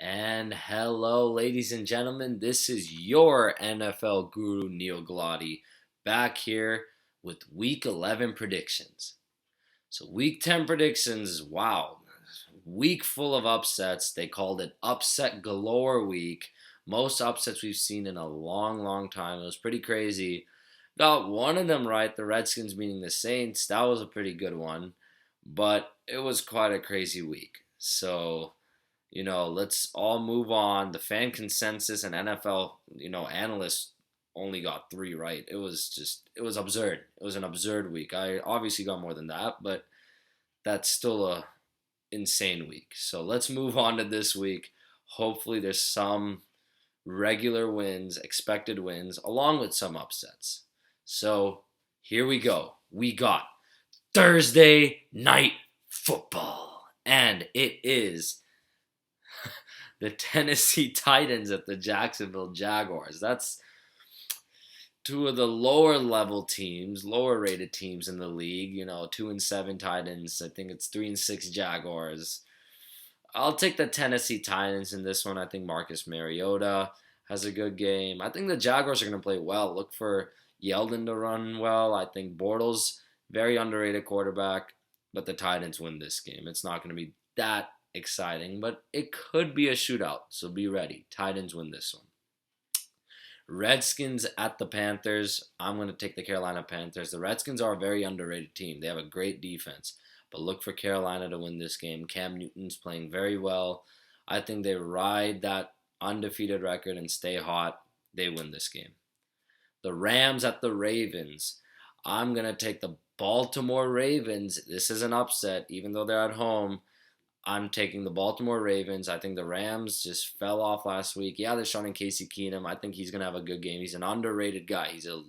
And hello, ladies and gentlemen. This is your NFL guru, Neal back here with Week 11 predictions. So, Week 10 predictions, wow. Week full of upsets. They called it Upset Galore Week. Most upsets we've seen in a long, long time. It was pretty crazy. Got one of them right, the Redskins beating the Saints. That was a pretty good one. But it was quite a crazy week. Let's all move on. The fan consensus and NFL, analysts only got three right. It was absurd. It was an absurd week. I obviously got more than that, but that's still a insane week. So let's move on to this week. Hopefully there's some regular wins, expected wins, along with some upsets. So here we go. We got Thursday night football. And it is the Tennessee Titans at the Jacksonville Jaguars. That's two of the lower level teams, lower rated teams in the league. 2-7 Titans. I think it's 3-6 Jaguars. I'll take the Tennessee Titans in this one. I think Marcus Mariota has a good game. I think the Jaguars are going to play well. Look for Yeldon to run well. I think Bortles, very underrated quarterback, but the Titans win this game. It's not going to be that exciting, but it could be a shootout, so be ready. Titans win this one. Redskins at the Panthers. I'm going to take the Carolina Panthers. The Redskins are a very underrated team. They have a great defense, but look for Carolina to win this game. Cam Newton's playing very well. I think they ride that undefeated record and stay hot. They win this game. The Rams at the Ravens. I'm going to take the Baltimore Ravens. This is an upset, even though they're at home. I'm taking the Baltimore Ravens. I think the Rams just fell off last week. Yeah, they're starting Casey Keenum. I think he's going to have a good game. He's an underrated guy. He's a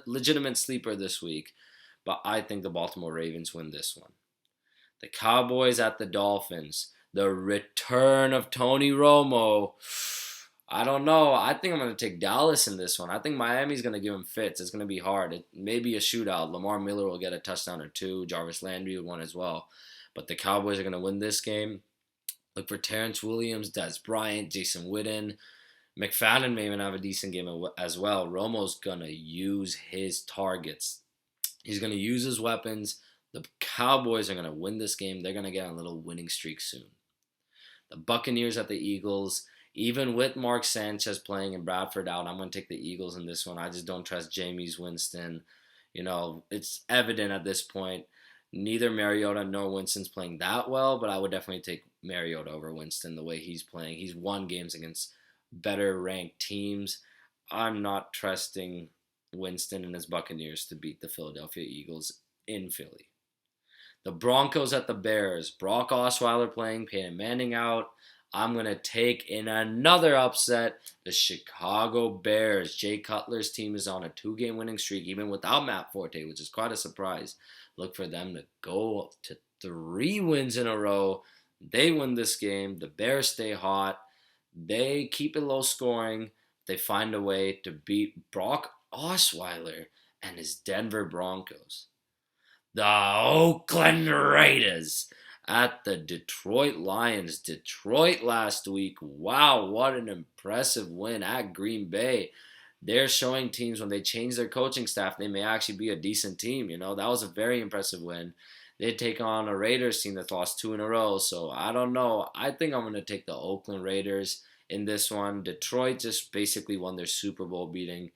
legitimate sleeper this week. But I think the Baltimore Ravens win this one. The Cowboys at the Dolphins. The return of Tony Romo. I don't know. I think I'm going to take Dallas in this one. I think Miami's going to give him fits. It's going to be hard. It may be a shootout. Lamar Miller will get a touchdown or two. Jarvis Landry will one as well. But the Cowboys are going to win this game. Look for Terrence Williams, Des Bryant, Jason Witten. McFadden may even have a decent game as well. Romo's going to use his targets. He's going to use his weapons. The Cowboys are going to win this game. They're going to get on a little winning streak soon. The Buccaneers at the Eagles. Even with Mark Sanchez playing and Bradford out, I'm going to take the Eagles in this one. I just don't trust Jameis Winston. It's evident at this point. Neither Mariota nor Winston's playing that well, but I would definitely take Mariota over Winston the way he's playing. He's won games against better ranked teams. I'm not trusting Winston and his Buccaneers to beat the Philadelphia Eagles in Philly. The Broncos at the Bears. Brock Osweiler playing, Peyton Manning out. I'm going to take in another upset, the Chicago Bears. Jay Cutler's team is on a 2-game winning streak, even without Matt Forte, which is quite a surprise. Look for them to go to 3 wins in a row. They win this game. The Bears stay hot. They keep it low scoring. They find a way to beat Brock Osweiler and his Denver Broncos. The Oakland Raiders at the Detroit Lions. Detroit last week. Wow, what an impressive win at Green Bay. They're showing teams when they change their coaching staff, they may actually be a decent team. That was a very impressive win. They take on a Raiders team that's lost 2 in a row. So I don't know. I think I'm going to take the Oakland Raiders in this one. Detroit just basically won their Super Bowl beating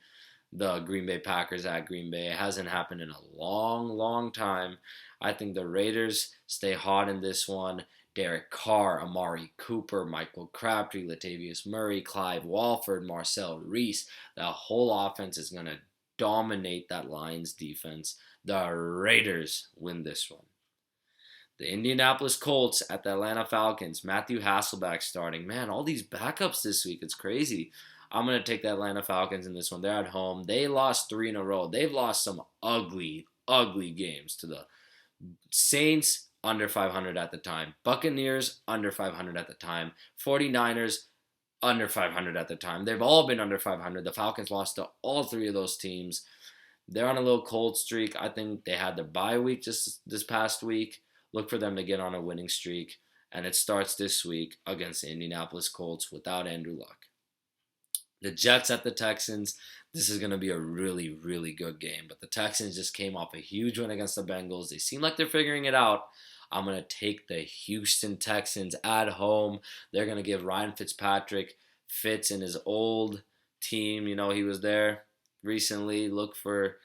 the Green Bay Packers at Green Bay. It hasn't happened in a long, long time. I think the Raiders stay hot in this one. Derek Carr, Amari Cooper, Michael Crabtree, Latavius Murray, Clive Walford, Marcel Reese. The whole offense is going to dominate that Lions defense. The Raiders win this one. The Indianapolis Colts at the Atlanta Falcons. Matthew Hasselbeck starting. Man, all these backups this week. It's crazy. I'm going to take the Atlanta Falcons in this one. They're at home. They lost 3 in a row. They've lost some ugly, ugly games to the Saints, under 500 at the time. Buccaneers, under 500 at the time. 49ers, under 500 at the time. They've all been under 500. The Falcons lost to all 3 of those teams. They're on a little cold streak. I think they had their bye week just this past week. Look for them to get on a winning streak. and it starts this week against the Indianapolis Colts without Andrew Luck. The Jets at the Texans. This is going to be a really, really good game. But the Texans just came off a huge win against the Bengals. They seem like they're figuring it out. I'm going to take the Houston Texans at home. They're going to give Ryan Fitzpatrick fits in his old team. You know, he was there recently. Look for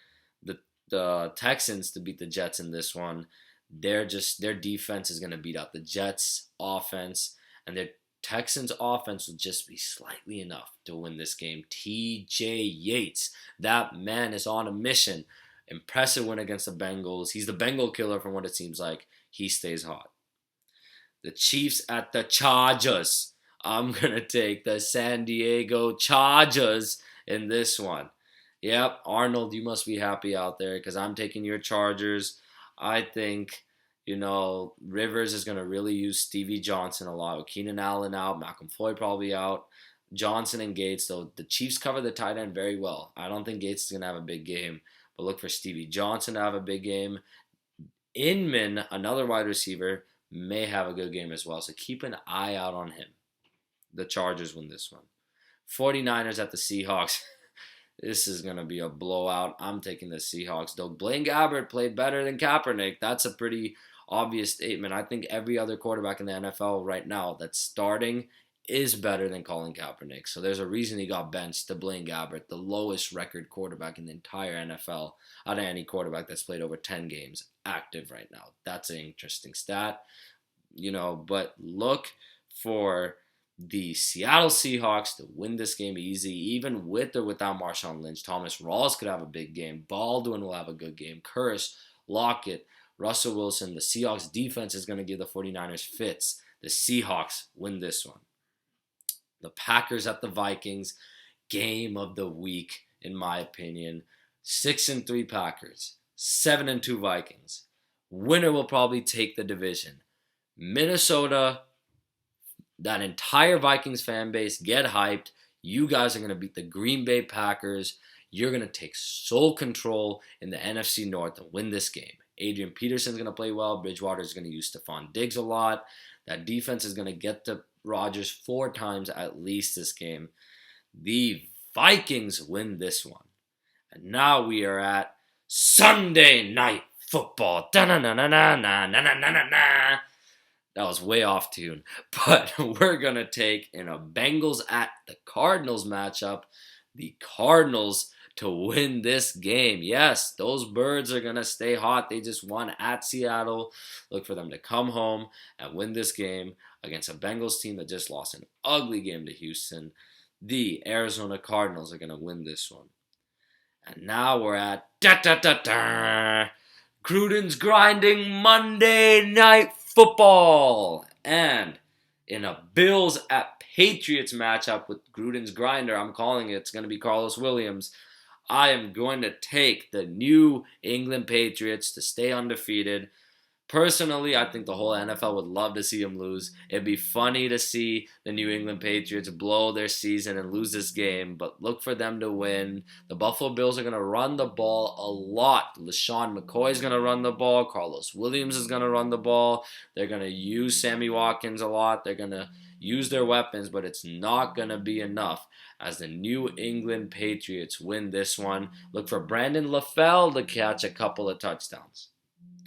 the Texans to beat the Jets in this one. Their defense is going to beat out the Jets offense, and their Texans offense will just be slightly enough to win this game. TJ Yates, that man is on a mission. Impressive win against the Bengals. He's the Bengal killer from what it seems like. He stays hot. The Chiefs at the Chargers. I'm going to take the San Diego Chargers in this one. Yep, Arnold, you must be happy out there because I'm taking your Chargers. I think, Rivers is going to really use Stevie Johnson a lot. With Keenan Allen out, Malcolm Floyd probably out, Johnson and Gates, though the Chiefs cover the tight end very well. I don't think Gates is going to have a big game, but look for Stevie Johnson to have a big game. Inman, another wide receiver, may have a good game as well, so keep an eye out on him. The Chargers win this one. 49ers at the Seahawks. This is going to be a blowout. I'm taking the Seahawks. Though Blaine Gabbert played better than Kaepernick, that's a pretty obvious statement. I think every other quarterback in the NFL right now that's starting is better than Colin Kaepernick. So there's a reason he got benched to Blaine Gabbert, the lowest record quarterback in the entire NFL out of any quarterback that's played over 10 games active right now. That's an interesting stat. But look for the Seattle Seahawks to win this game easy, even with or without Marshawn Lynch. Thomas Rawls could have a big game. Baldwin will have a good game. Curse, Lockett, Russell Wilson. The Seahawks defense is going to give the 49ers fits. The Seahawks win this one. The Packers at the Vikings. Game of the week, in my opinion. 6-3 Packers. 7-2 Vikings. Winner will probably take the division. Minnesota, that entire Vikings fan base, get hyped. You guys are going to beat the Green Bay Packers. You're going to take sole control in the NFC North and win this game. Adrian Peterson's going to play well. Bridgewater is going to use Stephon Diggs a lot. That defense is going to get to Rodgers 4 times at least this game. The Vikings win this one. And now we are at Sunday Night Football. Da-na-na-na-na-na-na-na-na-na. That was way off tune. But we're going to take in a Bengals at the Cardinals matchup, the Cardinals to win this game. Yes, those birds are going to stay hot. They just won at Seattle. Look for them to come home and win this game against a Bengals team that just lost an ugly game to Houston. The Arizona Cardinals are going to win this one. And now we're at Gruden's grinding Monday Night Football. And in a Bills at Patriots matchup with Gruden's grinder, I'm calling it, it's going to be Carlos Williams. I am going to take the New England Patriots to stay undefeated. Personally, I think the whole NFL would love to see him lose. It'd be funny to see the New England Patriots blow their season and lose this game, but look for them to win. The Buffalo Bills are going to run the ball a lot. LeSean McCoy is going to run the ball. Carlos Williams is going to run the ball. They're going to use Sammy Watkins a lot. They're going to use their weapons, but it's not going to be enough as the New England Patriots win this one. Look for Brandon LaFell to catch a couple of touchdowns.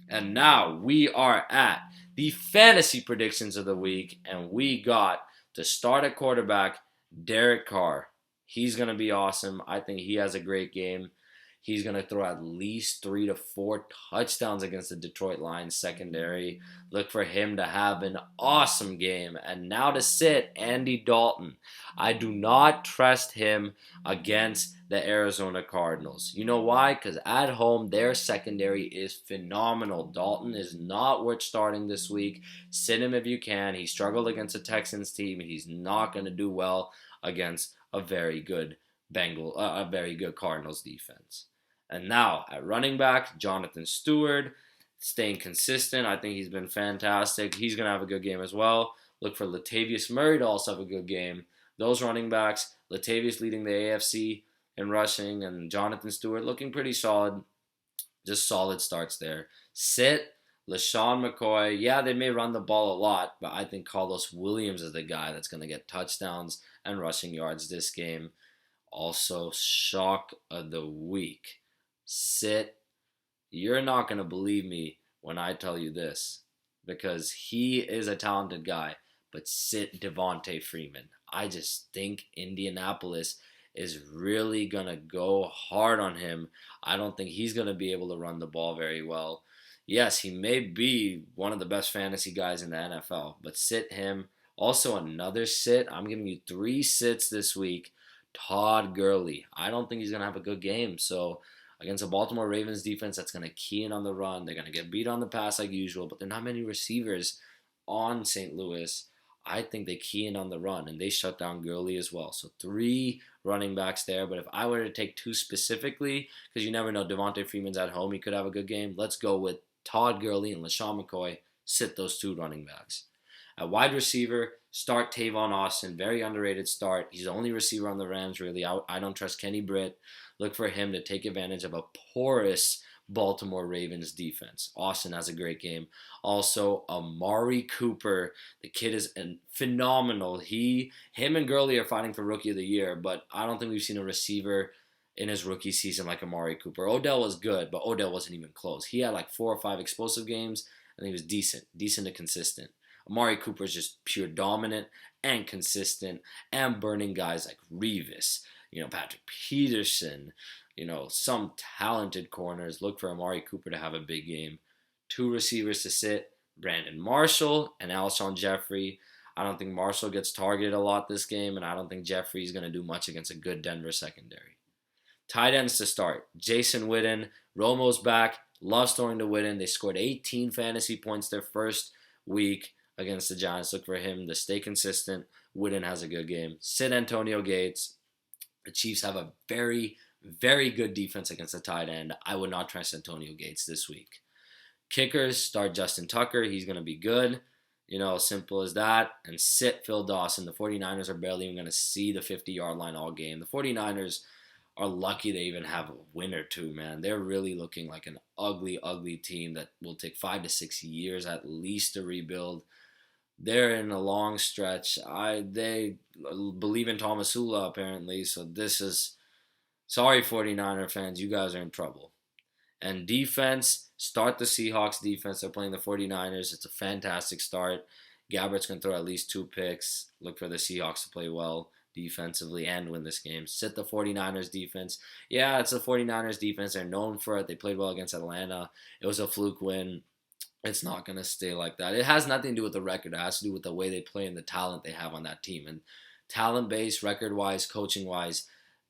And now we are at the fantasy predictions of the week, and we got to start at quarterback, Derek Carr. He's going to be awesome. I think he has a great game. He's going to throw at least 3 to 4 touchdowns against the Detroit Lions secondary. Look for him to have an awesome game. And now to sit, Andy Dalton. I do not trust him against the Arizona Cardinals. You know why? Because at home, their secondary is phenomenal. Dalton is not worth starting this week. Sit him if you can. He struggled against the Texans team. He's not going to do well against a very good Cardinals defense. And now at running back, Jonathan Stewart, staying consistent. I think he's been fantastic. He's going to have a good game as well. Look for Latavius Murray to also have a good game. Those running backs, Latavius leading the AFC in rushing, and Jonathan Stewart looking pretty solid. Just solid starts there. Sit LaShawn McCoy, yeah, they may run the ball a lot, but I think Carlos Williams is the guy that's going to get touchdowns and rushing yards this game. Also, shock of the week. Sit. You're not going to believe me when I tell you this because he is a talented guy, but sit Devontae Freeman. I just think Indianapolis is really going to go hard on him. I don't think he's going to be able to run the ball very well. Yes, he may be one of the best fantasy guys in the NFL, but sit him. Also, another sit. I'm giving you 3 sits this week. Todd Gurley. I don't think he's going to have a good game. So, against a Baltimore Ravens defense that's going to key in on the run, they're going to get beat on the pass like usual, but there are not many receivers on St. Louis. I think they key in on the run, and they shut down Gurley as well. So 3 running backs there. But if I were to take 2 specifically, because you never know, Devontae Freeman's at home, he could have a good game. Let's go with Todd Gurley and LaShawn McCoy. Sit those 2 running backs. At wide receiver, start Tavon Austin. Very underrated start. He's the only receiver on the Rams, really. I don't trust Kenny Britt. Look for him to take advantage of a porous Baltimore Ravens defense. Austin has a great game. Also, Amari Cooper. The kid is phenomenal. Him and Gurley are fighting for Rookie of the Year, but I don't think we've seen a receiver in his rookie season like Amari Cooper. Odell was good, but Odell wasn't even close. He had like 4 or 5 explosive games, and he was decent to consistent. Amari Cooper is just pure dominant and consistent and burning guys like Revis, Patrick Peterson, some talented corners. Look for Amari Cooper to have a big game. 2 receivers to sit, Brandon Marshall and Alshon Jeffrey. I don't think Marshall gets targeted a lot this game, and I don't think Jeffrey is going to do much against a good Denver secondary. Tight ends to start. Jason Witten. Romo's back. Loves throwing to Witten. They scored 18 fantasy points their first week against the Giants. Look for him to stay consistent. Witten has a good game. Sit Antonio Gates. The Chiefs have a very, very good defense against the tight end. I would not trust Antonio Gates this week. Kickers, start Justin Tucker. He's going to be good. Simple as that. And sit Phil Dawson. The 49ers are barely even going to see the 50-yard line all game. The 49ers are lucky they even have a win or 2, man. They're really looking like an ugly, ugly team that will take 5 to 6 years at least to rebuild. They're in a long stretch. They believe in Thomasula, apparently, so this is... Sorry, 49er fans, you guys are in trouble. And defense, start the Seahawks defense. They're playing the 49ers. It's a fantastic start. Gabbert's going to throw at least 2 picks. Look for the Seahawks to play well defensively and win this game. Sit the 49ers defense. Yeah, it's the 49ers defense. They're known for it. They played well against Atlanta. It was a fluke win. It's not going to stay like that. It has nothing to do with the record. It has to do with the way they play and the talent they have on that team. And talent-based, record-wise, coaching-wise,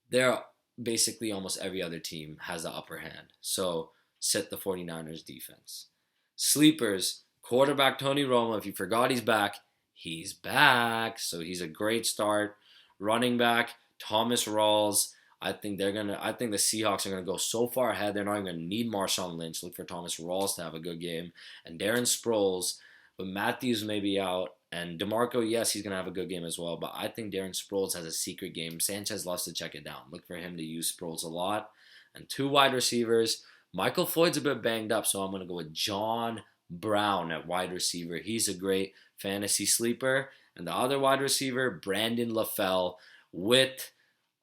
they're basically almost every other team has the upper hand. So sit the 49ers defense. Sleepers, quarterback Tony Romo. If you forgot he's back, he's back. So he's a great start. Running back, Thomas Rawls. I think the Seahawks are gonna go so far ahead they're not even gonna need Marshawn Lynch. Look for Thomas Rawls to have a good game. And Darren Sproles, but Matthews may be out. And DeMarco, yes, he's gonna have a good game as well. But I think Darren Sproles has a secret game. Sanchez loves to check it down. Look for him to use Sproles a lot. And 2 wide receivers. Michael Floyd's a bit banged up, so I'm gonna go with John Brown at wide receiver. He's a great fantasy sleeper. And the other wide receiver, Brandon LaFell, with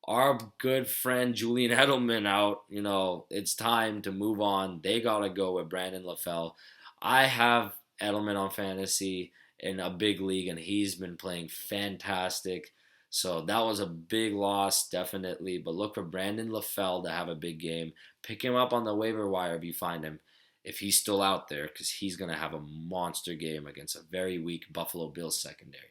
our good friend Julian Edelman out. It's time to move on. They got to go with Brandon LaFell. I have Edelman on fantasy in a big league, and he's been playing fantastic. So that was a big loss, definitely. But look for Brandon LaFell to have a big game. Pick him up on the waiver wire if you find him, if he's still out there, because he's going to have a monster game against a very weak Buffalo Bills secondary.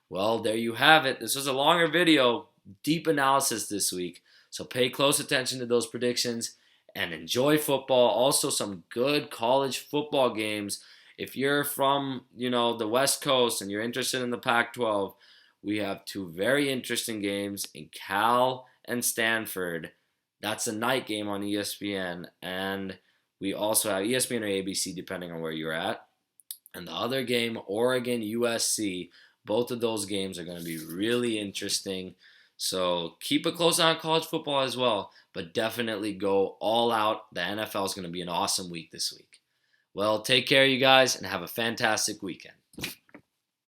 Well, there you have it. This was a longer video, deep analysis this week. So pay close attention to those predictions and enjoy football. Also, some good college football games. If you're from, the West Coast and you're interested in the Pac-12, we have 2 very interesting games in Cal and Stanford. That's a night game on ESPN. And we also have ESPN or ABC, depending on where you're at. And the other game, Oregon, USC. Both of those games are going to be really interesting. So keep a close eye on college football as well. But definitely go all out. The NFL is going to be an awesome week this week. Well, take care, you guys, and have a fantastic weekend.